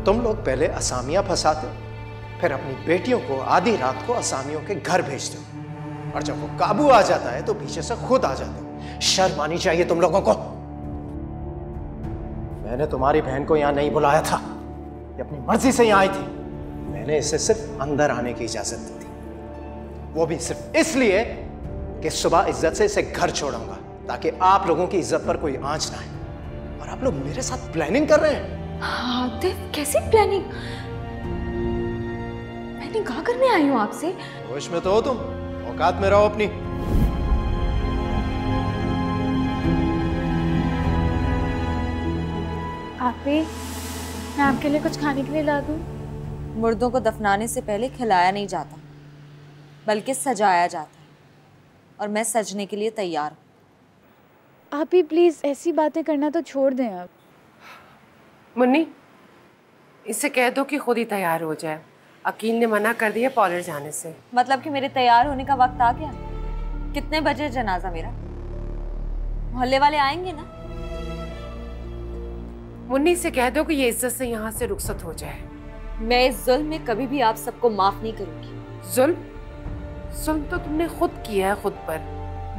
तुम लोग पहले असामियां फंसाते, फिर अपनी बेटियों को आधी रात को असामियों के घर भेजते हो, और जब वो काबू आ जाता है तो पीछे से खुद आ जाते हो। शर्म आनी चाहिए तुम लोगों को। मैंने तुम्हारी बहन को यहां नहीं बुलाया था, ये अपनी मर्जी से यहां आई थी। मैंने इसे सिर्फ अंदर आने की इजाजत दी थी, वो भी सिर्फ इसलिए कि सुबह इज्जत से इसे घर छोड़ूंगा, ताकि आप लोगों की इज्जत पर कोई आंच ना आए। और आप लोग मेरे साथ प्लानिंग कर रहे हैं। आतिफ, कैसी प्लानिंग? मैं निकाह करने आई हूँ आपसे। होश में तो हो तुम, औकात में रहो अपनी। आपी, मैं आपके लिए कुछ खाने के लिए ला दूँ? मुर्दों को दफनाने से पहले खिलाया नहीं जाता, बल्कि सजाया जाता है, और मैं सजने के लिए तैयार हूँ। आप ही प्लीज ऐसी बातें करना तो छोड़ दें आप। मुन्नी, इससे कह दो कि खुद ही तैयार हो जाए। अकील ने मना कर दिया पार्लर जाने से। मतलब कि मेरे तैयार होने का वक्त आ गया? कितने बजे जनाजा मेरा? मोहल्ले वाले आएंगे ना? मुन्नी से कह दो कि ये इज्जत से यहाँ से रुखसत हो जाए। मैं इस जुल्म में कभी भी आप सबको माफ नहीं करूंगी। जुल्म तो तुमने खुद किया है, खुद पर।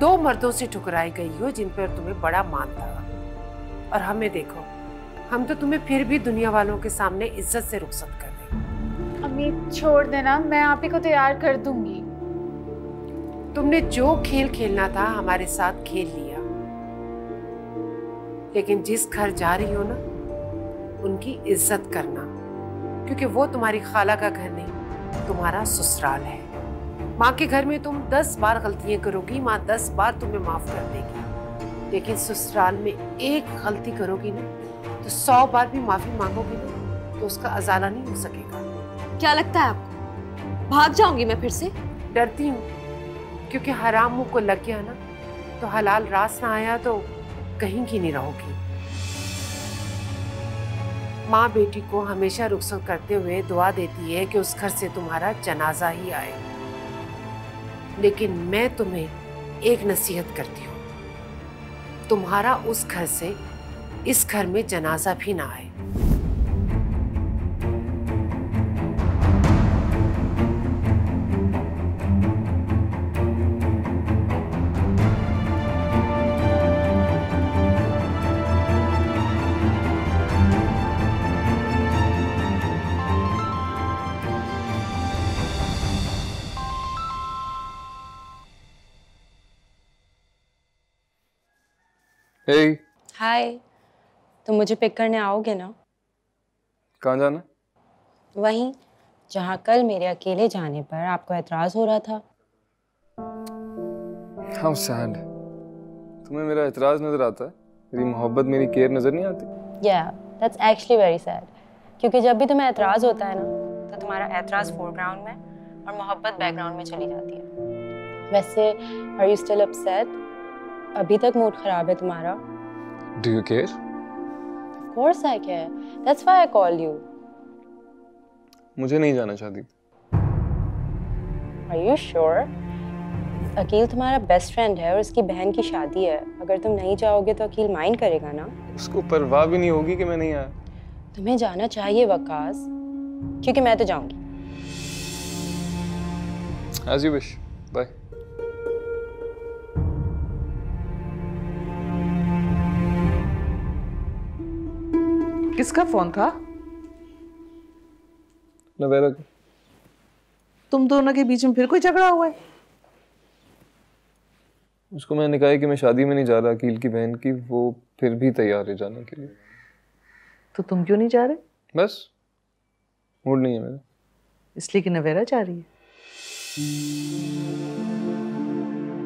2 मर्दों से ठुकराई गई हो जिन पर तुम्हें बड़ा मान था, और हमें देखो, हम तो तुम्हें फिर भी दुनिया वालों के सामने इज्जत से रुखसत कर रहे। अम्मी छोड़ देना, मैं आप ही को तैयार कर दूंगी। तुमने जो खेल खेलना था हमारे साथ खेल लिया, लेकिन जिस घर जा रही हो ना, उनकी इज्जत करना, क्योंकि वो तुम्हारी खाला का घर नहीं, तुम्हारा ससुराल है। माँ के घर में तुम 10 बार गलतियां करोगी, माँ 10 बार तुम्हें माफ कर देगी, लेकिन ससुराल में एक गलती करोगी ना तो 100 बार भी माफी मांगोगी ना तो उसका अजाला नहीं हो सकेगा। क्या लगता है आपको भाग जाऊंगी मैं फिर से? डरती हूँ, क्योंकि हराम मुंह को लग गया ना तो हलाल रास ना आया तो कहीं की नहीं रहोगी। माँ बेटी को हमेशा रुखसत करते हुए दुआ देती है कि उस घर से तुम्हारा जनाजा ही आए, लेकिन मैं तुम्हें एक नसीहत करती हूँ, तुम्हारा उस घर से इस घर में जनाजा भी ना आए। Hey. हाय, तुम मुझे पिक करने आओगे ना? कहाँ जाना? वहीं जहाँ कल मेरे अकेले जाने पर आपको एतराज हो रहा था। How sad. तुम्हें मेरा एतराज नजर आता है? मेरी मोहब्बत, मेरी केयर नजर नहीं आती? Yeah, that's actually very sad. क्योंकि जब भी तुम्हें एतराज होता है ना, तो तुम्हारा एतराज फोरग्राउंड में और मोहब्बत बैकग्राउंड में चली जाती है। वैसे, are you still upset? अभी तक मूड खराब है तुम्हारा? Do you care? Of course I care. That's why I called you. मुझे नहीं जाना चाहती। Are you sure? अकील तुम्हारा बेस्ट फ्रेंड है और उसकी बहन की शादी है। अगर तुम नहीं जाओगे तो अकील माइंड करेगा ना? उसको परवाह भी नहीं होगी कि मैं नहीं आया। तुम्हें जाना चाहिए वकास, क्योंकि मैं तो जाऊंगी। As you wish. Bye. किसका फोन था? नवेरा का। तुम दोनों के बीच में फिर कोई झगड़ा हुआ है? उसको मैंने कहा कि मैं शादी में नहीं जा रहा अकील की बहन की, वो फिर भी तैयार है जाने के लिए। तो तुम क्यों नहीं जा रहे? बस मूड नहीं है मेरा। इसलिए कि नवेरा जा रही है।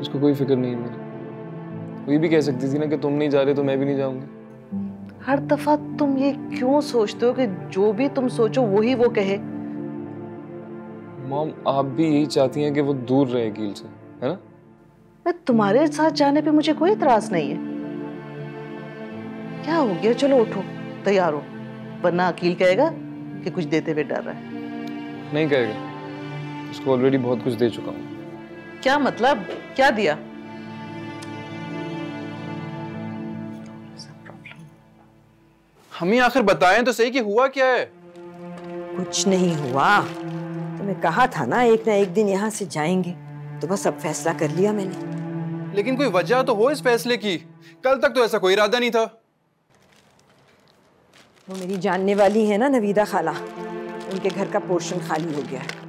उसको कोई फिक्र नहीं है मेरी। वो भी कह सकती थी ना कि तुम नहीं जा रहे तो मैं भी नहीं जाऊंगी। हर दफा तुम ये क्यों सोचते हो कि जो भी तुम सोचो वही वो कहे? मॉम, आप भी यही चाहती हैं कि वो दूर रहे अकील से, है ना? मैं तुम्हारे साथ जाने पे मुझे कोई इतराज नहीं है। क्या हो गया? चलो उठो, तैयार हो, वरना अकील कहेगा कि कुछ देते हुए डर रहा है। नहीं कहेगा, उसको ऑलरेडी बहुत कुछ दे चुका हूँ। क्या मतलब? क्या दिया? हमें आखिर बताएं तो सही कि हुआ क्या है। कुछ नहीं हुआ। तुम्हें कहा था ना एक दिन यहाँ से जाएंगे, तो बस अब फैसला कर लिया मैंने। लेकिन कोई वजह तो हो इस फैसले की। कल तक तो ऐसा कोई इरादा नहीं था। वो मेरी जानने वाली है ना नवीदा खाला, उनके घर का पोर्शन खाली हो गया है।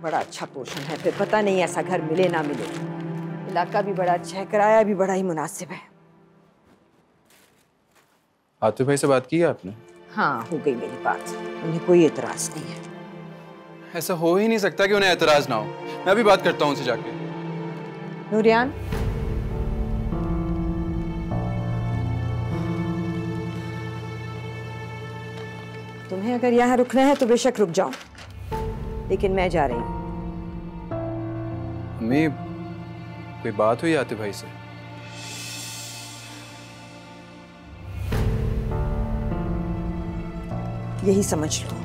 बड़ा अच्छा पोर्शन है, फिर पता नहीं ऐसा घर मिले ना मिले। इलाका भी बड़ा अच्छा है, किराया भी बड़ा ही मुनासिब है। आतिफ भाई से बात की है आपने? हाँ, हो गई मेरी बात, उन्हें कोई एतराज नहीं है। ऐसा हो ही नहीं सकता कि उन्हें एतराज ना हो। मैं भी बात करता हूँ उनसे जाके। नूरियान, तुम्हें अगर यहाँ रुकना है तो बेशक रुक जाओ, लेकिन मैं जा रही हूँ। अम्मी, कोई बात हुई आतिफ भाई से? यही समझ लो।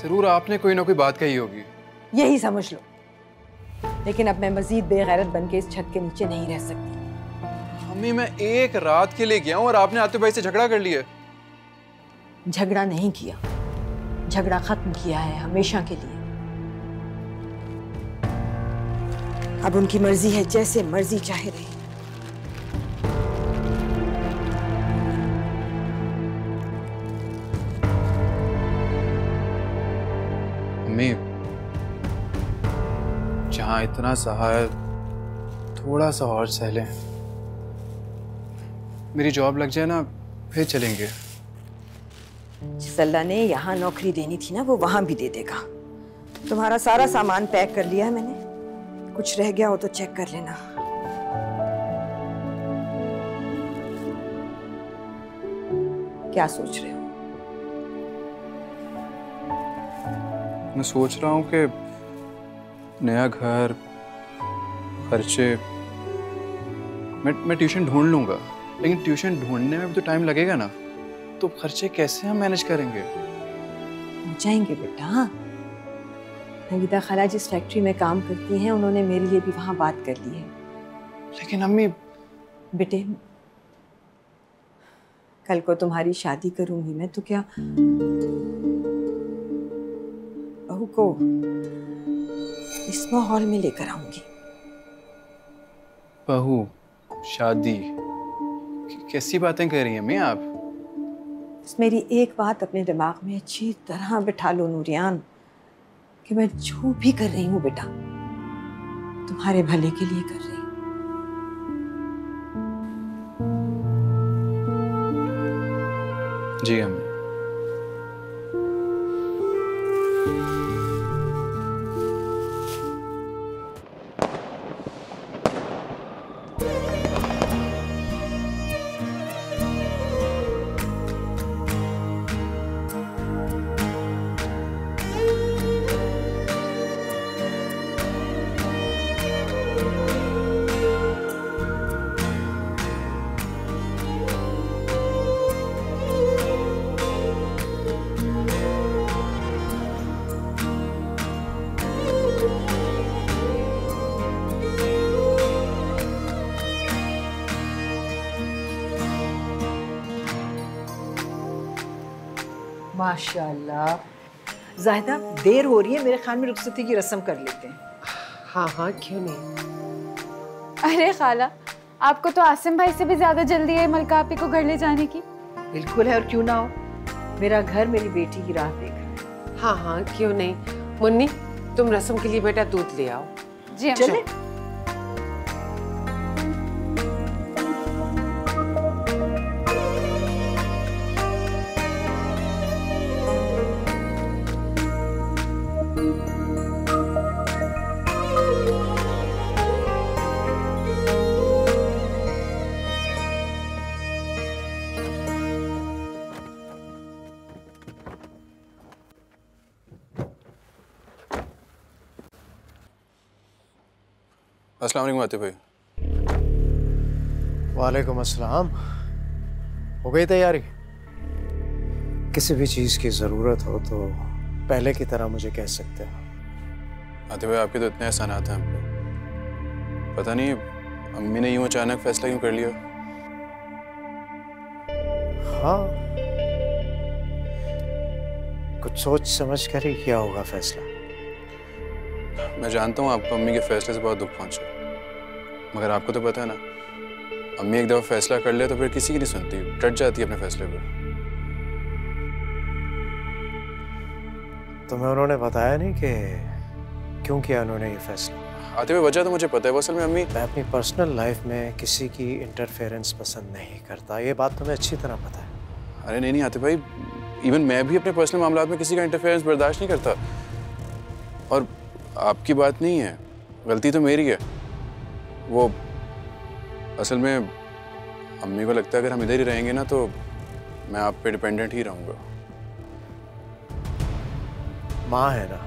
जरूर आपने कोई ना कोई बात कही होगी। यही समझ लो। लेकिन अब मैं मजीद बेगैरत बन के इस छत के नीचे नहीं रह सकती। अम्मी, मैं एक रात के लिए गया हूँ और आपने आतिफ भाई से झगड़ा कर लिया। झगड़ा नहीं किया, झगड़ा खत्म किया है हमेशा के लिए। अब उनकी मर्जी है, जैसे मर्जी चाहे रहे। अम्मी, जहां इतना सहा है, थोड़ा सा और सह लें। मेरी जॉब लग जाए ना, फिर चलेंगे। जिस अल्लाह ने यहाँ नौकरी देनी थी ना, वो वहां भी दे देगा। तुम्हारा सारा सामान पैक कर लिया है मैंने, कुछ रह गया हो तो चेक कर लेना। क्या सोच रहे हो? मैं सोच रहा हूँ कि नया घर, खर्चे, मैं ट्यूशन ढूंढ लूंगा, लेकिन ट्यूशन ढूंढने में भी तो टाइम लगेगा ना। तो खर्चे कैसे हम मैनेज करेंगे? हो जाएंगे बेटा। नवीदा खाला जिस फैक्ट्री में काम करती हैं, उन्होंने मेरे लिए भी वहां बात कर ली है। लेकिन अम्मी, बेटे, कल को तुम्हारी शादी करूंगी मैं तो क्या बहू को इस माहौल में लेकर आऊंगी? बहू, शादी, कैसी बातें कर रही हैं अम्मी आप? बस मेरी एक बात अपने दिमाग में अच्छी तरह बिठा लो नूरियान, कि मैं जो भी कर रही हूँ बेटा, तुम्हारे भले के लिए कर रही हूँ। जी अम्मी। माशाल्लाह। जाहिदा, देर हो रही है, मेरे ख्याल में रुखसती की रस्म कर लेते हैं। हाँ हाँ, क्यों नहीं। अरे खाला, आपको तो आसिम भाई से भी ज्यादा जल्दी है मलका आपी को घर ले जाने की। बिल्कुल है, और क्यों ना हो। मेरा घर मेरी बेटी की राह देख रहा है। हाँ हाँ, क्यों नहीं। मुन्नी, तुम रस्म के लिए बेटा दूध ले आओ। जी चले। अस्सलाम वालेकुम आतिफ भाई। वालेकुम अस्सलाम। हो गई तैयारी? किसी भी चीज़ की ज़रूरत हो तो पहले की तरह मुझे कह सकते हो। आतिफ भाई, आपके तो इतने एहसानात हैं हम पे। पता नहीं अम्मी ने यूं अचानक फैसला क्यों कर लिया। हाँ, कुछ सोच समझ कर ही किया होगा फैसला। मैं जानता हूँ आपको अम्मी के फैसले से बहुत दुख पहुंचा, मगर आपको तो पता है ना, अम्मी एक दफा फैसला कर ले तो फिर किसी की नहीं सुनती, डट जाती है अपने फैसले पर। तुम्हें उन्होंने बताया नहीं कि क्यों किया उन्होंने ये फैसला? आते हुए वजह तो मुझे पता है, असल में अम्मी। मैं अपनी पर्सनल लाइफ में किसी की इंटरफेरेंस पसंद नहीं करता, ये बात तुम्हें अच्छी तरह पता है। अरे नहीं आते भाई, इवन मैं भी अपने पर्सनल मामलात में किसी का इंटरफेरेंस बर्दाश्त नहीं करता। और आपकी बात नहीं है, गलती तो मेरी है। वो असल में अम्मी को लगता है अगर हम इधर ही रहेंगे ना तो मैं आप पे डिपेंडेंट ही रहूंगा। माँ है ना,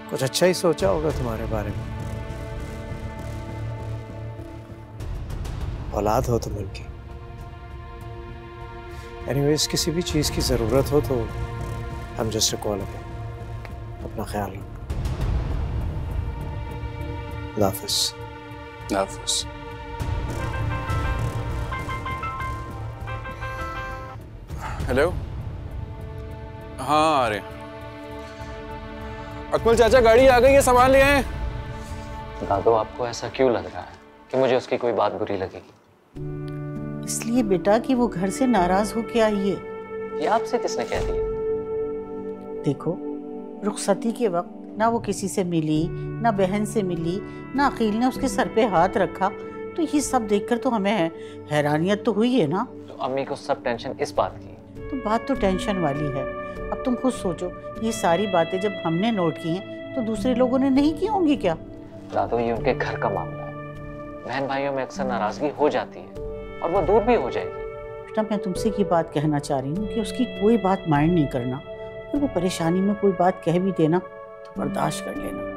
कुछ अच्छा ही सोचा होगा तुम्हारे बारे में। औलाद हो तुम उनकी। एनीवेज, किसी भी चीज की जरूरत हो तो हम जस्ट कॉल अवे। अपना ख्याल रखो। हाफिज। हाफिज। हेलो, हाँ आ रहे हैं। अकमल चाचा गाड़ी आ गई है, सामान ले आए। दादू आपको ऐसा क्यों लग रहा है कि मुझे उसकी कोई बात बुरी लगेगी? इसलिए बेटा कि वो घर से नाराज होके आई है। ये आपसे किसने कह दिया? देखो, रुखसती के वक्त ना वो किसी से मिली, ना बहन से मिली, ना अकील ने उसके सर पे हाथ रखा, तो ये सब देखकर तो हमें हैरानियत तो हुई है ना। तो अम्मी को सब टेंशन इस बात की? तो बात तो टेंशन वाली है। अब तुम खुद सोचो, ये सारी बातें जब हमने नोट की हैं तो दूसरे लोगों ने नहीं की होंगी क्या? दादू, ये उनके घर का मामला है। बहन भाइयों में अक्सर नाराजगी हो जाती है और वो दूर भी हो जाएगी। बेटा, मैं तुमसे ये बात कहना चाह रही हूँ कि उसकी कोई बात माइंड नहीं करना। अगर वो परेशानी में कोई बात कह भी देना तो बर्दाश्त कर लेना।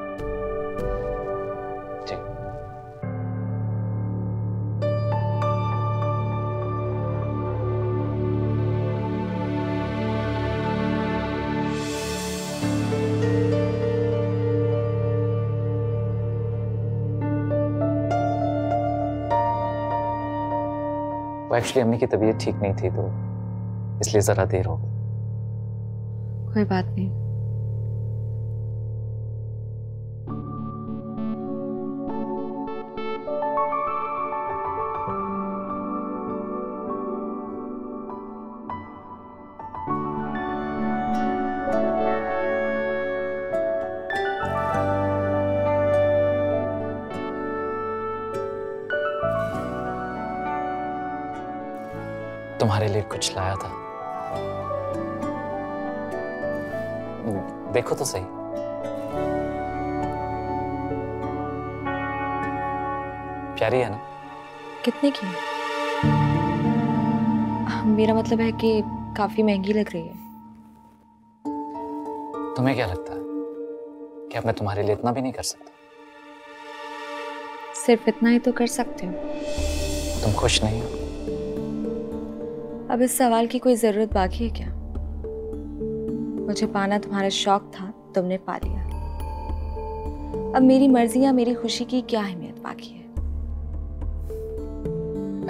एक्चुअली अम्मी की तबीयत ठीक नहीं थी तो इसलिए जरा देर हो गई। कोई बात नहीं। तुम्हारे लिए कुछ लाया था, देखो तो सही। प्यारी है ना? कितने की? मेरा मतलब है कि काफी महंगी लग रही है। तुम्हें क्या लगता है कि अब मैं तुम्हारे लिए इतना भी नहीं कर सकता? सिर्फ इतना ही तो कर सकते हो। तुम खुश नहीं हो? अब इस सवाल की कोई जरूरत बाकी है क्या? मुझे पाना तुम्हारा शौक था, तुमने पा लिया। अब मेरी मर्जी या मेरी खुशी की क्या अहमियत बाकी है?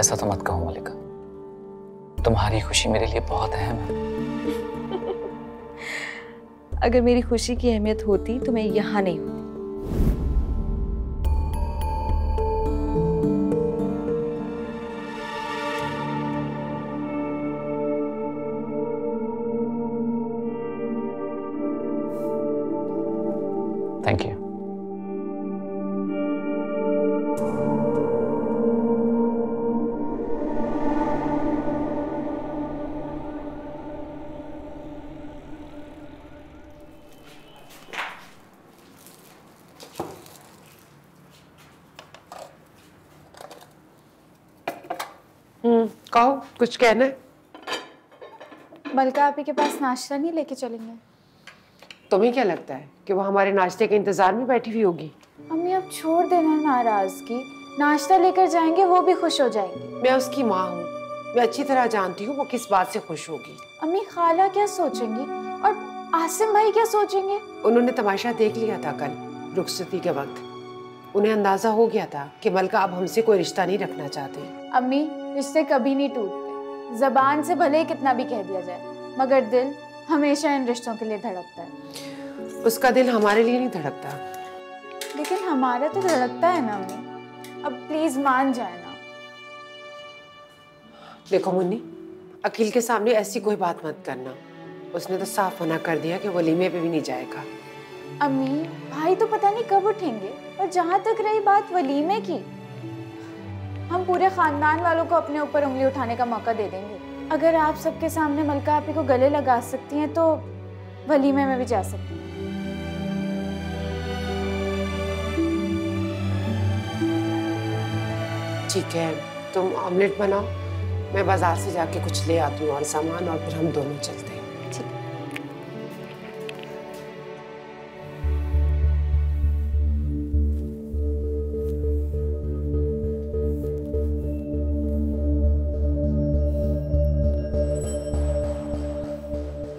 ऐसा तो मत कहो मलिका, तुम्हारी खुशी मेरे लिए बहुत अहम है। अगर मेरी खुशी की अहमियत होती तो मैं यहाँ नहीं होती। Thank you. कहो, कुछ कहना है? मलका आपी के पास नाश्ता नहीं लेके चलेंगे? तुम्हें क्या लगता है कि वो हमारे नाश्ते के इंतजार में बैठी हुई होगी? अम्मी अब छोड़ देना नाराजगी, नाश्ता लेकर जाएंगे, वो भी खुश हो जाएंगी। मैं उसकी माँ हूँ, मैं अच्छी तरह जानती हूँ वो किस बात से खुश होगी। अम्मी, खाला क्या सोचेंगी और आसिम भाई क्या सोचेंगे? उन्होंने तमाशा देख लिया था कल रुखसती के वक्त। उन्हें अंदाजा हो गया था कि मलका अब हमसे कोई रिश्ता नहीं रखना चाहती। अम्मी, रिश्ते कभी नहीं टूटते, जबान से भले ही कितना भी कह दिया जाए, मगर दिल हमेशा इन रिश्तों के लिए धड़कता है। उसका दिल हमारे लिए नहीं धड़कता। लेकिन हमारा तो धड़कता है ना अम्मी, अब प्लीज मान जाए ना। देखो मुन्नी, अकील के सामने ऐसी कोई बात मत करना। उसने तो साफ मना कर दिया कि वलीमे पे भी नहीं जाएगा। अम्मी, भाई तो पता नहीं कब उठेंगे, और जहाँ तक रही बात वलीमे की, हम पूरे खानदान वालों को अपने ऊपर उंगली उठाने का मौका दे देंगे। अगर आप सबके सामने मलका आपी को गले लगा सकती हैं तो वलीमे में भी जा सकती हैं। ठीक है, तुम ऑमलेट बनाओ, मैं बाजार से जाके कुछ ले आती हूँ और सामान, और फिर हम दोनों चलते हैं। ठीक है।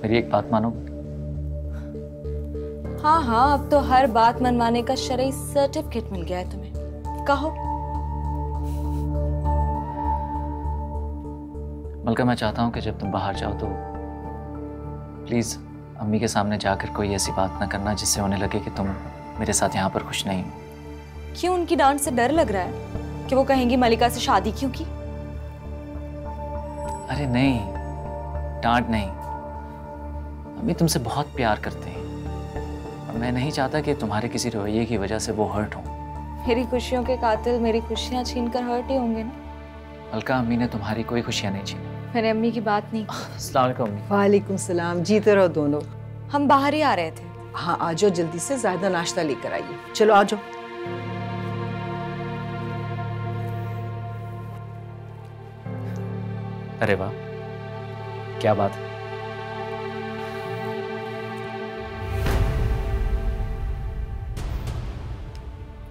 मेरी एक बात मानो। हाँ हाँ, अब तो हर बात मनवाने का शरई सर्टिफिकेट मिल गया है तुम्हें। कहो। मलका, मैं चाहता हूँ कि जब तुम बाहर जाओ तो प्लीज अम्मी के सामने जाकर कोई ऐसी बात ना करना जिससे उन्हें लगे कि तुम मेरे साथ यहाँ पर खुश नहीं हो। क्यों, उनकी डांट से डर लग रहा है कि वो कहेंगी मलिका से शादी क्यों की? अरे नहीं, डांट नहीं। अम्मी तुमसे बहुत प्यार करते हैं और मैं नहीं चाहता कि तुम्हारे किसी रवैये की वजह से वो हर्ट हो। मेरी खुशियों के कातिल मेरी खुशियाँ छीन कर हर्ट ही होंगे ना। मलका, अम्मी ने तुम्हारी कोई खुशियाँ नहीं छीनी। मैंने अम्मी की बात नहीं। अस्सलाम वालेकुम अम्मी। वालेकुम सलाम, जीते रहो दोनों। हम बाहर ही आ रहे थे। हाँ आ जाओ, जल्दी से ज़्यादा नाश्ता लेकर आइए। चलो आ जाओ। अरे वाह, क्या बात है।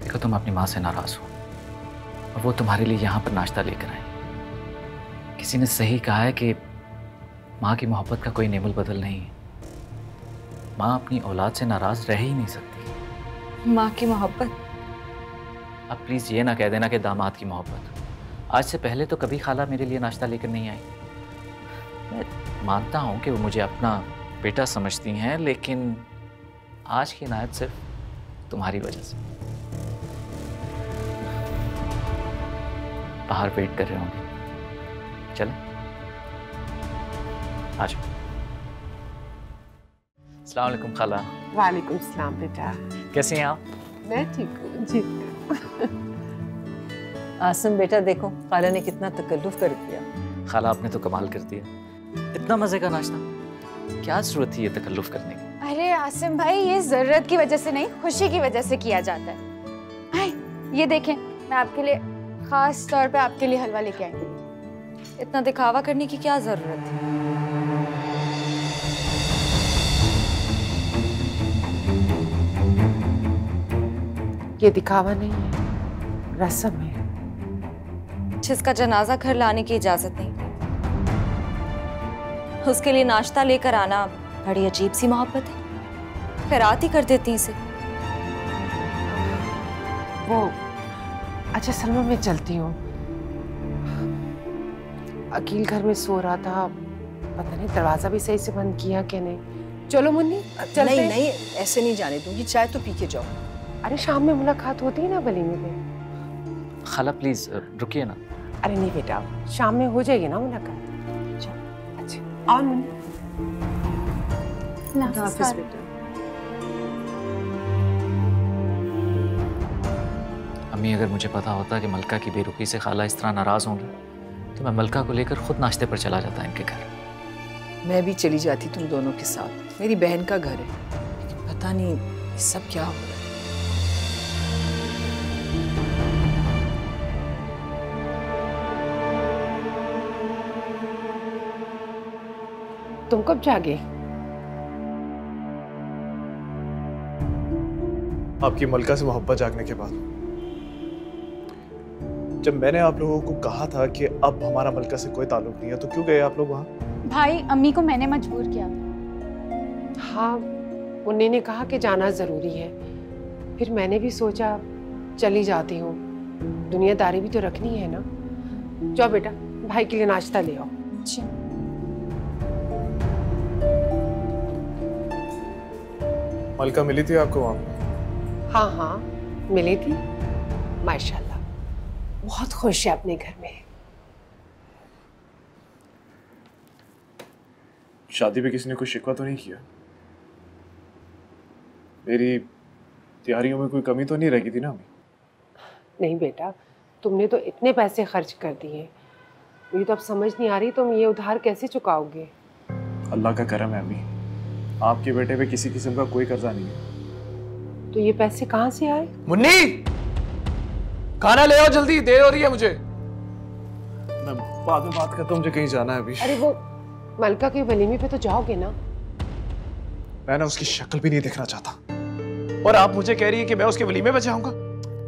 देखो, तुम अपनी माँ से नाराज हो और वो तुम्हारे लिए यहाँ पर नाश्ता लेकर आए। किसी ने सही कहा है कि माँ की मोहब्बत का कोई नेमुल बदल नहीं है। माँ अपनी औलाद से नाराज रह ही नहीं सकती। माँ की मोहब्बत? अब प्लीज ये ना कह देना कि दामाद की मोहब्बत। आज से पहले तो कभी खाला मेरे लिए नाश्ता लेकर नहीं आई। मैं मानता हूँ कि वो मुझे अपना बेटा समझती हैं, लेकिन आज की इनायत सिर्फ तुम्हारी वजह से। बाहर वेट कर रहे होंगे, चलें? आ जाओ। अस्सलाम वालेकुम खाला। वालेकुम सलाम बेटा। कैसी हैं आप? मैं ठीक हूँ जी। आसिम बेटा, देखो खाला ने कितना तकल्लुफ कर दिया। खाला, आपने तो कमाल कर दिया। इतना मजे का नाश्ता, क्या जरूरत थी ये तकल्लुफ करने की? अरे आसिम भाई, ये जरूरत की वजह से नहीं, खुशी की वजह से किया जाता है। हाय, ये देखें, मैं आपके लिए खास तौर पे आपके लिए हलवा लेके आई हूँ। इतना दिखावा करने की क्या जरूरत है? ये दिखावा नहीं है, रस्म है। जिसका जनाजा घर लाने की इजाजत नहीं, उसके लिए नाश्ता लेकर आना बड़ी अजीब सी मोहब्बत है। खैरात ही कर देती इसे। वो अच्छा सलमा, मैं चलती हूँ। अकील घर में सो रहा था, पता नहीं दरवाजा भी सही से बंद किया कि नहीं। चलो मुन्नी चलते। नहीं नहीं, ऐसे नहीं जाने दूंगी, चाय तो पी के जाओ। अरे शाम में मुलाकात होती है ना वलीमे पे। खाला प्लीज रुकिए ना। अरे नहीं बेटा, शाम में हो जाएगी ना मुलाकात। अच्छा और मुन्नी। हाफिज बेटा। अम्मी, अगर मुझे पता होता कि मलका की बेरुखी से खाला इस तरह नाराज होंगी तो मैं मलका को लेकर खुद नाश्ते पर चला जाता इनके घर। मैं भी चली जाती तुम दोनों के साथ। मेरी बहन का घर है, लेकिन पता नहीं ये सब क्या हो रहा है। तुम कब जागे? आपकी मलका से मोहब्बत जागने के बाद। जब मैंने आप लोगों को कहा था कि अब हमारा मलका से कोई ताल्लुक नहीं है, तो क्यों गए आप लोग वहां? भाई, अम्मी को मैंने मजबूर किया। हाँ, मुन्नी ने कहा कि जाना जरूरी है। फिर मैंने भी सोचा चली जाती हूँ, दुनियादारी भी तो रखनी है ना। जाओ बेटा, भाई के लिए नाश्ता ले आओ। जी। मलका मिली थी आपको वहां पे? हाँ हाँ मिली थी, माशाल्लाह बहुत खुश है अपने घर में। शादी पे किसी ने कोई शिकवा तो नहीं किया? मेरी तैयारियों में कोई कमी तो नहीं रह गई थी ना अम्मी? नहीं बेटा, तुमने तो इतने पैसे खर्च कर दिए, मुझे तो अब समझ नहीं आ रही तुम ये उधार कैसे चुकाओगे। अल्लाह का करम है अम्मी, आपके बेटे पे किसी किस्म का कोई कर्जा नहीं है। तो ये पैसे कहाँ से आए? मुन्नी, खाना ले आओ जल्दी, देर हो रही है मुझे। मैं बाद में बात करता हूँ, मुझे कहीं जाना है अभी। अरे वो मलका के वलीमे पे तो जाओगे ना? मैं ना उसकी शक्ल भी नहीं देखना चाहता, और आप मुझे कह रही है कि मैं उसके वलीमे पे जाऊंगा?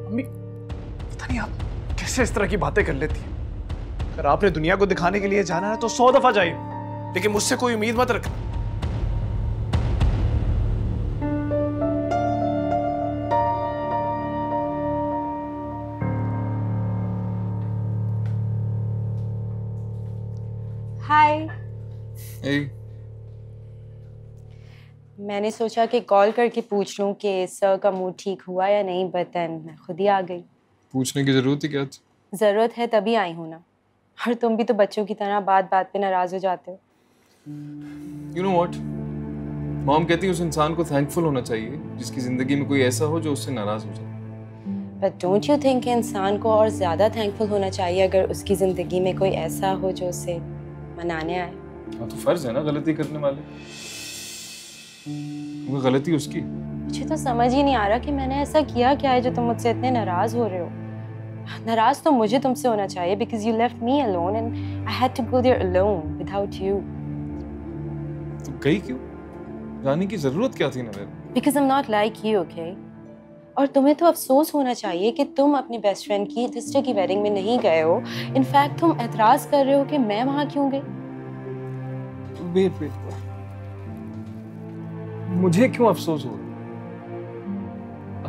अम्मी पता नहीं आप कैसे इस तरह की बातें कर लेती हैं। अगर आपने दुनिया को दिखाने के लिए जाना है तो 100 दफा जाइए, लेकिन मुझसे कोई उम्मीद मत रखना। हाय। hey. मैंने सोचा कि कॉल करके पूछ लूं कि सर का मूड ठीक हुआ या नहीं, बट मैं खुद ही आ गई। पूछने की जरूरत ही क्या थी? जरूरत है तभी आई हूं ना, और तुम भी तो बच्चों की तरह बात बात पे नाराज हो जाते हो। You know what? मॉम कहती है उस इंसान को थैंकफुल होना चाहिए जिसकी जिंदगी में कोई ऐसा हो जो उससे नाराज हो जाए। बट डोंट यू थिंक कि इंसान को और ज्यादा थैंकफुल होना चाहिए अगर उसकी जिंदगी में कोई ऐसा हो जो उसे मनाने आए? हाँ तो फर्ज है ना गलती करने वाले, वो गलती उसकी। मुझे तो समझ ही नहीं आ रहा कि मैंने ऐसा किया क्या है जो तुम मुझसे इतने नाराज हो रहे हो। नाराज तो मुझे तुमसे होना चाहिए because you left me alone and I had to go there alone without you. तो गई क्यों? जाने की जरूरत क्या थी नवेल? Because I'm not like you, okay? और तुम्हें तो अफसोस होना चाहिए कि तुम अपनी बेस्ट फ्रेंड की सिस्टर की वेडिंग में नहीं गए हो। इनफैक्ट तुम एतराज कर रहे हो कि मैं वहां क्यों गई। वेट, मुझे क्यों अफसोस हो रहा?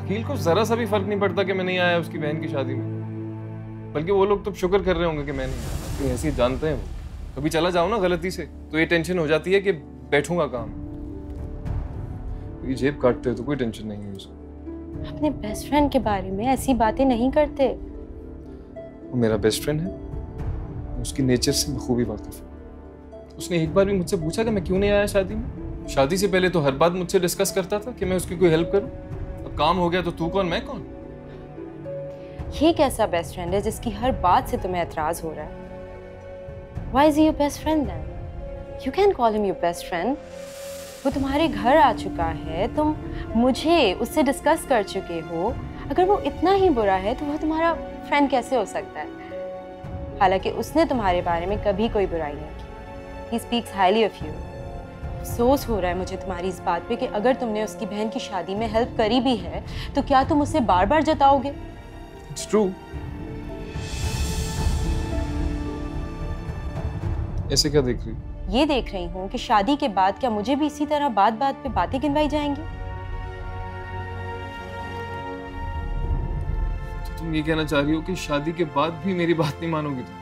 अकील को जरा सा भी फर्क नहीं पड़ता कि मैं नहीं आया उसकी बहन की शादी में, बल्कि वो लोग तो शुक्र कर रहे होंगे कि मैं नहीं आया। तो ऐसे ही जानते हैं वो, कभी चला जाओ ना गलती से तो ये टेंशन हो जाती है कि बैठूंगा काम। ये जेब काटते हो तो कोई टेंशन नहीं है उसको। अपने बेस्ट फ्रेंड के बारे में ऐसी बातें नहीं करते। वो मेरा बेस्ट फ्रेंड है, उसकी नेचर से बखूबी वाकिफ है। उसने एक बार भी मुझसे पूछा कि मैं क्यों नहीं आया शादी में। शादी से पहले तो हर बात मुझसे डिस्कस करता था कि मैं उसकी कोई हेल्प करूं। अब काम हो गया तो तू कौन मैं कौन? ये कैसा बेस्ट फ्रेंड है जिसकी हर बात से तुम्हें एतराज हो रहा है? Why is he your best friend then? You can call him your best friend. वो तुम्हारे घर आ चुका है, तुम मुझे उससे डिस्कस कर चुके हो। अगर वो इतना ही बुरा है तो वो तुम्हारा फ्रेंड कैसे हो सकता है? हालांकि उसने तुम्हारे बारे में कभी कोई बुराई नहीं की। He speaks highly of you. अफसोस हो रहा है मुझे तुम्हारी इस बात पे कि अगर तुमने उसकी बहन की शादी में हेल्प करी भी है तो क्या तुम उसे बार बार जताओगे? It's true. ऐसे क्या देख रही? ये देख रही हूँ कि शादी के बाद क्या मुझे भी इसी तरह बात बात पे बातें गिनवाई जाएंगी? तो तुम ये कहना चाह रही हो कि शादी के बाद भी मेरी बात नहीं मानोगी तुम?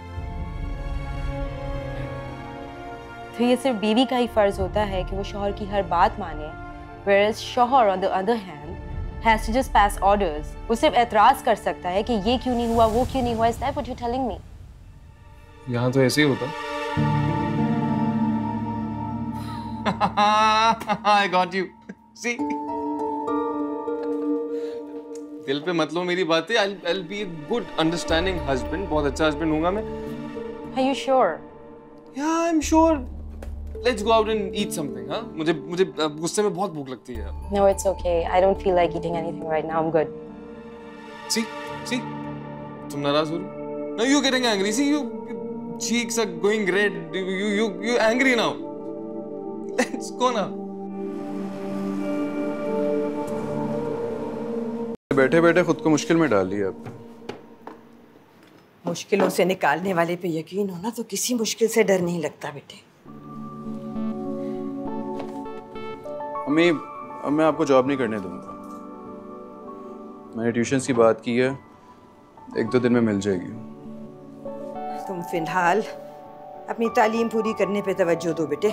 तो ये सिर्फ बीवी का ही फर्ज होता है कि वो शौहर की हर बात माने, whereas शौहर on the other hand has to just pass orders. वो सिर्फ एतराज कर सकता है कि ये क्यों नहीं हुआ, वो क्यों नहीं हुआ। Is that what you're telling me? यहाँ तो ऐसे ही होता। I got you. See? दिल पे मत लो मेरी बातें। I'll be a good understanding husband. बहुत अच्छा husband हूँगा मैं। Are you sure? Yeah, I'm sure. Let's go out and eat something, हाँ? मुझे गुस्से में बहुत भूख लगती है। No, it's okay. I don't feel like eating anything right now. I'm good. See? तुम नाराज हो रही? No, you're getting angry. See, your cheeks are going red. You're angry now. Let's go now. बैठे बैठे खुद को मुश्किल में डाल लिया आपने। मुश्किलों से निकालने वाले पे यकीन हो ना तो किसी मुश्किल से डर नहीं लगता बेटे। अम्मी, अब मैं आपको जॉब नहीं करने दूंगा। मैंने ट्यूशन्स की बात की है, 1-2 दिन में मिल जाएगी। तुम फिलहाल अपनी तालीम पूरी करने पे तवज्जो दो बेटे।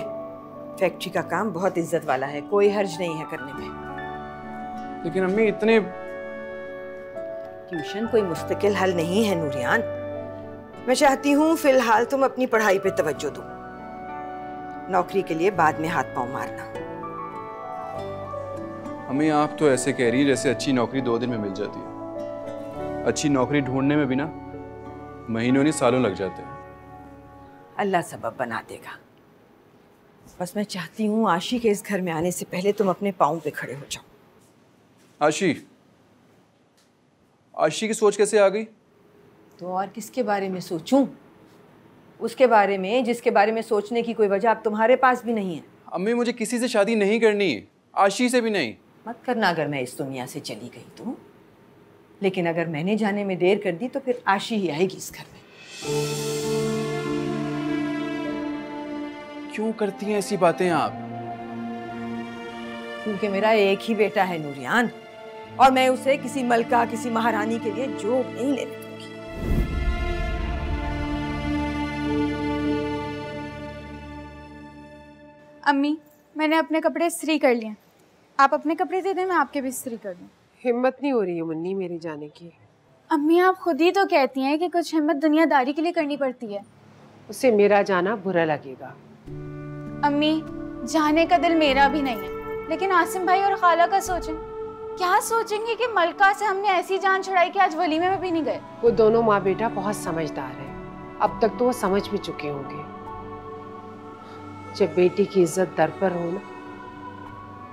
फैक्ट्री का काम बहुत इज्जत वाला है, कोई हर्ज नहीं है करने में। लेकिन अम्मी इतने ट्यूशन कोई मुस्तकिल हल नहीं है नूरियान। मैं चाहती हूँ फिलहाल तुम अपनी पढ़ाई पे तवज्जो दो, नौकरी के लिए बाद में हाथ पांव मारना। अम्मी आप तो ऐसे कह रही है जैसे अच्छी नौकरी 2 दिन में मिल जाती है। अच्छी नौकरी ढूंढने में भी ना महीनों नहीं सालों लग जाते हैं। अल्लाह सबब बना देगा। बस मैं चाहती हूँ आशी के इस घर में आने से पहले तुम अपने पाँव पे खड़े हो जाओ। आशी की सोच कैसे आ गई? तो और किसके बारे में सोचूं? उसके बारे में जिसके बारे में सोचने की कोई वजह अब तुम्हारे पास भी नहीं है। अम्मी मुझे किसी से शादी नहीं करनी है, आशी से भी नहीं। मत करना अगर मैं इस दुनिया से चली गई तो, लेकिन अगर मैंने जाने में देर कर दी तो फिर आशी ही आएगी इस घर में। क्यों करती हैं ऐसी बातें आप? क्योंकि मेरा एक ही बेटा है नूरियान, और मैं उसे किसी मलका किसी महारानी के लिए जोग नहीं लेने दूंगी। अम्मी, मैंने अपने कपड़े इस्त्री कर लिए। आप अपने कपड़े दे दें, मैं आपके भी इस्त्री कर दूं। हिम्मत नहीं हो रही है मुन्नी मेरी जाने की। अम्मी, आप खुद ही तो कहती हैं कि कुछ हिम्मत दुनियादारी के लिए करनी पड़ती है। उसे मेरा जाना बुरा लगेगा। अम्मी, जाने का दिल मेरा भी नहीं है, लेकिन आसिम भाई और खाला का सोचें। क्या सोचेंगे कि मलका से हमने ऐसी जान छुड़ाई कि आज वलीमे में भी नहीं गए। वो दोनों माँ बेटा बहुत समझदार है, अब तक तो वो समझ भी चुके होंगे। जब बेटी की इज्जत दर पर हो ना,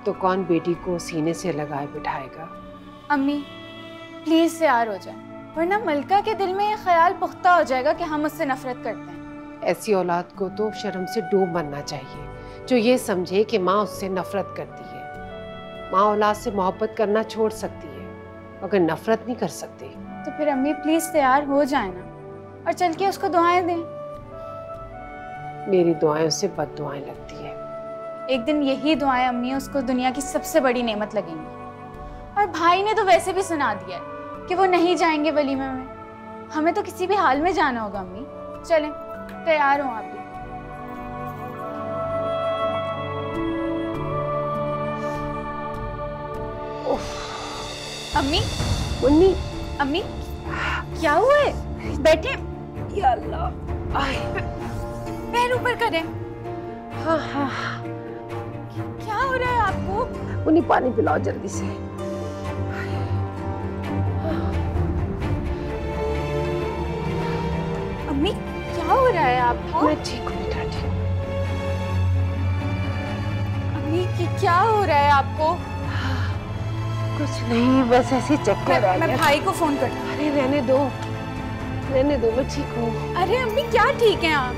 तो कौन बेटी को सीने से लगाए बिठाएगा। अम्मी प्लीज तैयार हो जाए, वरना मलका के दिल में ये ख्याल पुख्ता हो जाएगा कि हम उससे नफरत करते हैं। ऐसी औलाद को तो शर्म से डूब मरना चाहिए, जो ये समझे कि माँ उससे नफरत करती है। माँ औलाद से मोहब्बत करना छोड़ सकती है, मगर नफरत नहीं कर सकती। तो फिर अम्मी प्लीज तैयार हो जाए ना, और चल के उसको दुआएं दें। मेरी दुआएं उससे बद्दुआएं लगती है। एक दिन यही दुआएं अम्मी उसको दुनिया की सबसे बड़ी नेमत लगेंगी। और भाई ने तो वैसे भी सुना दिया है कि वो नहीं जाएंगे वलीमे में। हमें तो किसी भी हाल में जाना होगा। अम्मी चलें, तैयार हो आप भी। अम्मी, मुन्नी, अम्मी क्या हुआ है? बैठे। या अल्लाह, पैर ऊपर करें। हाँ हाँ। क्या हो रहा है आपको? मुन्नी पानी पिलाओ जल्दी से। अम्मी क्या हो रहा है आपको? मैं ठीक हूँ बेटा, ठीक। अम्मी क्या हो रहा है आपको? कुछ नहीं, बस ऐसे चक्कर आ गया। मैं भाई को फोन कर। अरे रहने दो, रहने दो, मैं ठीक हूँ। अरे अम्मी क्या ठीक हैं आप?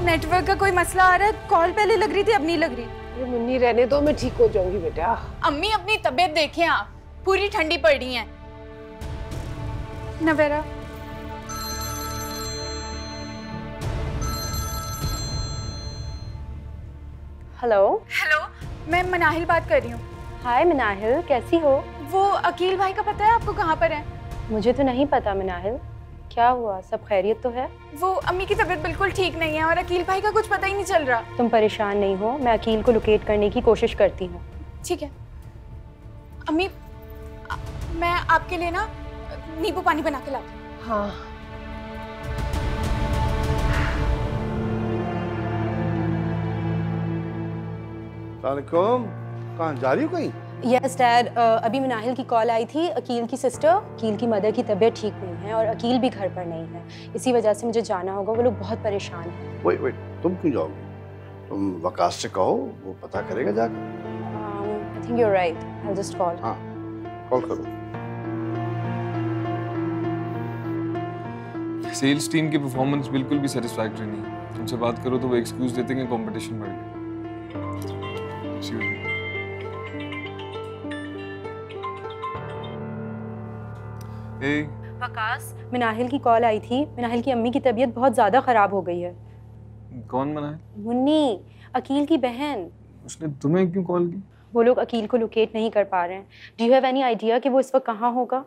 नेटवर्क का कोई मसला आ रहा है। कॉल पहले लग रही थी, अब नहीं लग रही। अरे मुन्नी रहने दो, मैं ठीक हो जाऊंगी बेटा। अम्मी अपनी तबीयत देखें आप, पूरी ठंडी पड़ रही हैं। नवेरा, हेलो। हेलो, मैं मनाहिल बात कर रही हूँ। हाय मनाहिल, कैसी हो? वो अकील भाई का पता है आपको कहाँ पर है? मुझे तो नहीं पता मनाहिल, क्या हुआ? सब खैरियत तो है? वो अम्मी की तबीयत बिल्कुल ठीक नहीं है और अकील भाई का कुछ पता ही नहीं चल रहा। तुम परेशान नहीं हो, मैं अकील को लोकेट करने की कोशिश करती हूँ। ठीक है अम्मी, मैं आपके लिए ना नींबू पानी बना के लाती हूँ। हाँ। कहाँ जा रही हो कहीं? यस डैड, अभी मनाहिल की कॉल आई थी। अकील की सिस्टर, अकील की मदर की तबीयत ठीक नहीं है और अकील भी घर पर नहीं है, इसी वजह से मुझे जाना होगा। वो लोग बहुत परेशान हैं। वेट, तुम क्यों जाओगे? तुम वकास से कहो, वो पता करेगा जाकर। I think you're right. I'll just call. हाँ, कॉल करो। सेल्स टीम की परफॉर्मेंस बिल्कुल भी सेटिस्फैक्टरी नहीं। उनसे बात करो तो वो एक्सक्यूज देते हैं कि कंपटीशन बढ़ गया। वकास, मिनाहिल की कॉल आई थी। मिनाहिल की अम्मी की तबीयत बहुत ज़्यादा ख़राब हो गई है। कौन मनाहिल? मुन्नी, अकील की बहन। उसने तुम्हें क्यों कॉल की? वो लोग अकील को लोकेट नहीं कर पा रहे हैं। Do you have any idea कि वो इस वक्त कहाँ होगा?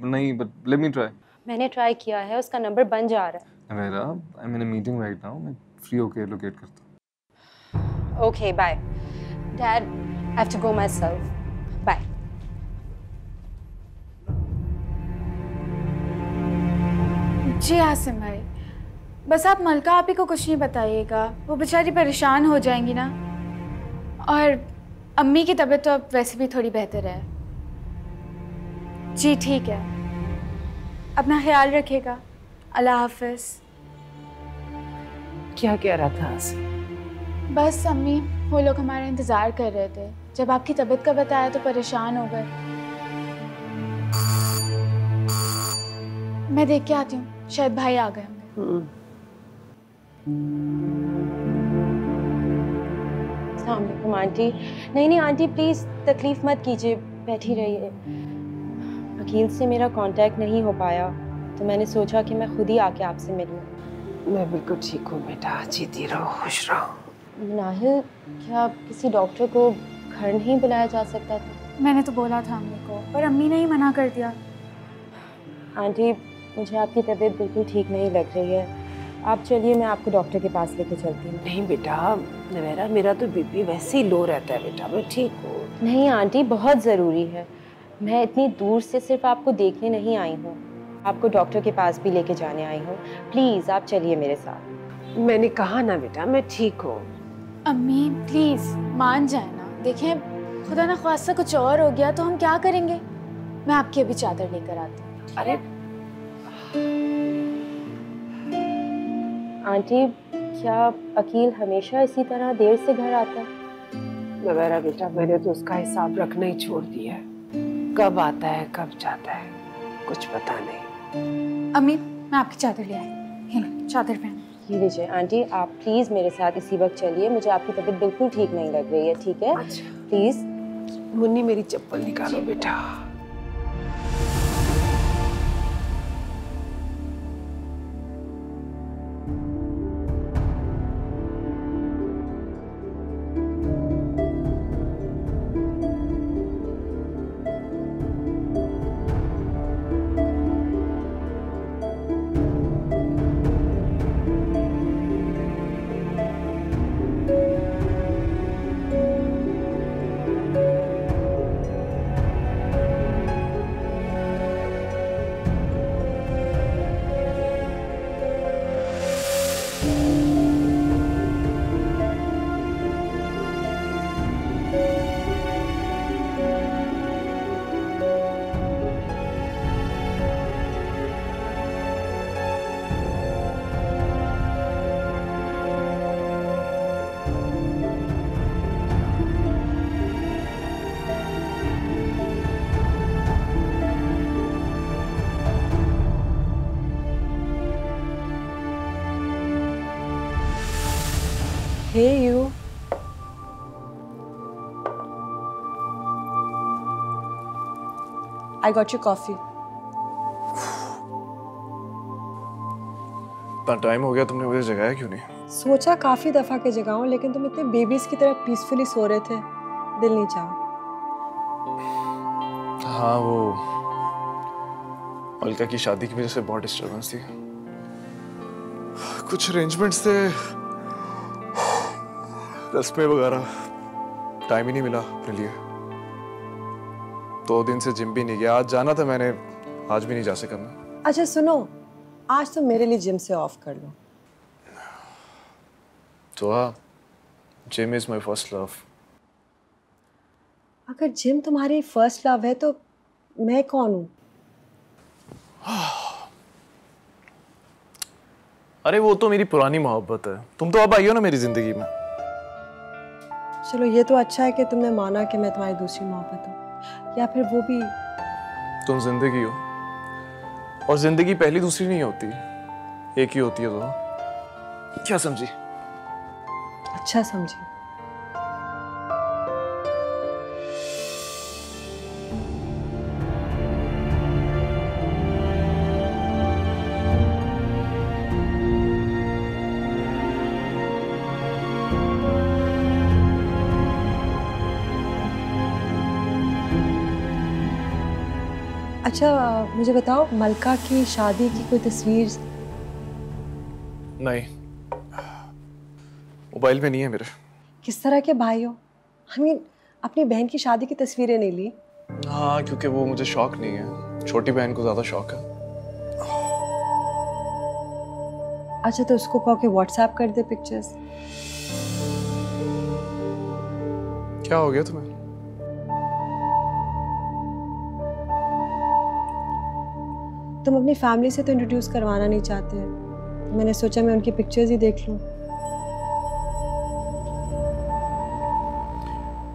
नहीं, बट लेट मी ट्राई। मैंने ट्राई किया है, उसका नंबर बन जा रहा है। Navera, I am in a meeting right now. मैं फ्री होके लोकेट करता हूँ। Okay, bye. Dad, I have to go myself. Bye. जी आसिम भाई, बस आप मलका आपी को कुछ नहीं बताइएगा, वो बेचारी परेशान हो जाएंगी ना। और अम्मी की तबीयत तो अब वैसे भी थोड़ी बेहतर है। जी ठीक है, अपना ख्याल रखिएगा। अल्लाह हाफिज। क्या कह रहा था आसिम? बस अम्मी, वो लोग हमारा इंतज़ार कर रहे थे। जब आपकी तबीयत का बताया तो परेशान हो गए। मैं देख के आती हूँ, शायद भाई आ गए होंगे। अस्सलाम वालेकुम आंटी। नहीं आंटी, प्लीज़ तकलीफ़ मत कीजिए, बैठी रहिए। वकील से मेरा कांटेक्ट नहीं हो पाया तो मैंने सोचा कि मैं खुद ही आके आपसे मिलूं। मैं बिल्कुल ठीक हूँ बेटा, जीती रहो, खुश रहो। मिनाहिल, क्या किसी डॉक्टर को घर नहीं बुलाया जा सकता था? मैंने तो बोला था अम्मी को, पर अम्मी ने ही मना कर दिया। आंटी, मुझे आपकी तबीयत बिल्कुल ठीक नहीं लग रही है। आप चलिए, मैं आपको डॉक्टर के पास लेके चलती हूँ। नहीं बेटा, नवेरा, मेरा तो बीपी वैसे ही लो रहता है बेटा, मैं ठीक हूँ। नहीं आंटी, बहुत ज़रूरी है। मैं इतनी दूर से सिर्फ आपको देखने नहीं आई हूँ, आपको डॉक्टर के पास भी लेके जाने आई हूँ। प्लीज़ आप चलिए मेरे साथ। मैंने कहा ना बेटा, मैं ठीक हूँ। अम्मी प्लीज़ मान जाए ना। देखें, खुदा ना ख्वास्ता कुछ और हो गया तो हम क्या करेंगे? मैं आपकी अभी चादर लेकर आती हूँ। अरे आंटी, क्या अकील हमेशा इसी तरह देर से घर आता है? नवेरा बेटा, मैंने तो उसका हिसाब रखना ही छोड़ दिया है। कब आता है कब जाता है कुछ पता नहीं। अम्मी, मैं आपकी चादर ले आई। ये लो, चादर पहन। ये लीजिए आंटी, आप प्लीज़ मेरे साथ इसी वक्त चलिए। मुझे आपकी तबीयत बिल्कुल ठीक नहीं लग रही है, ठीक है? अच्छा प्लीज़। मुन्नी, मेरी चप्पल निकालो बेटा। Hey you. I got your coffee. इतना टाइम हो गया, तुमने मुझे जगाया क्यों नहीं? सोचा काफी दफा के जगाऊं, लेकिन तुम इतने बेबीज की तरह पीसफुली सो रहे थे, दिल नहीं चाहा। हाँ, वो मलका की शादी की वजह से बहुत डिस्टर्बेंस थी। कुछ अरेंजमेंट्स थे, रस्में वगैरह, टाइम ही नहीं मिला अपने लिए। 2 दिन से जिम भी नहीं गया। आज जाना था मैंने, आज भी नहीं जा सका मैं। अच्छा सुनो, आज तो मेरे लिए जिम से ऑफ कर लो। तो हाँ, gym is my first love. अगर जिम तुम्हारी फर्स्ट लव है तो मैं कौन हूँ? अरे वो तो मेरी पुरानी मोहब्बत है। तुम तो अब आई हो ना मेरी जिंदगी में। चलो ये तो अच्छा है कि तुमने माना कि मैं तुम्हारी दूसरी मोहब्बत हूँ, या फिर वो भी। तुम जिंदगी हो, और जिंदगी पहली दूसरी नहीं होती, एक ही होती है। तो क्या समझी? अच्छा समझी। अच्छा मुझे बताओ, मलका की शादी की कोई तस्वीर? नहीं, मोबाइल में नहीं है मेरे। किस तरह के भाई हो? अपनी बहन की शादी की तस्वीरें नहीं ली? हाँ, क्योंकि वो मुझे शौक नहीं है, छोटी बहन को ज्यादा शौक है। अच्छा तो उसको कहो कि व्हाट्सएप कर दे पिक्चर्स। क्या हो गया तुम्हें? तुम अपनी फैमिली से तो इंट्रोड्यूस करवाना नहीं चाहते हैं, तो मैंने सोचा मैं उनकी पिक्चर्स ही देख लूं।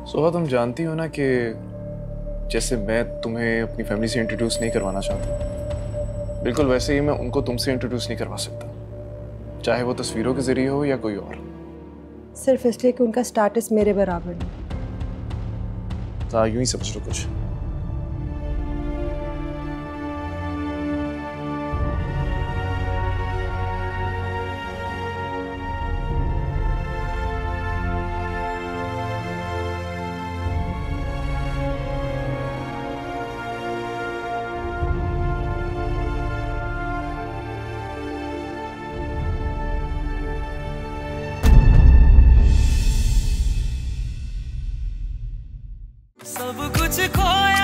सोहा, तुम जानती हो ना कि जैसे मैं तुम्हें अपनी फैमिली से इंट्रोड्यूस नहीं करवाना चाहता, बिल्कुल वैसे ही मैं उनको तुमसे इंट्रोड्यूस नहीं करवा सकता, चाहे वो तस्वीरों के जरिए हो या कोई और। सिर्फ इसलिए कि उनका स्टेटस मेरे बराबर है। तो यूं ही समझ लो कुछ। सब कुछ खोया।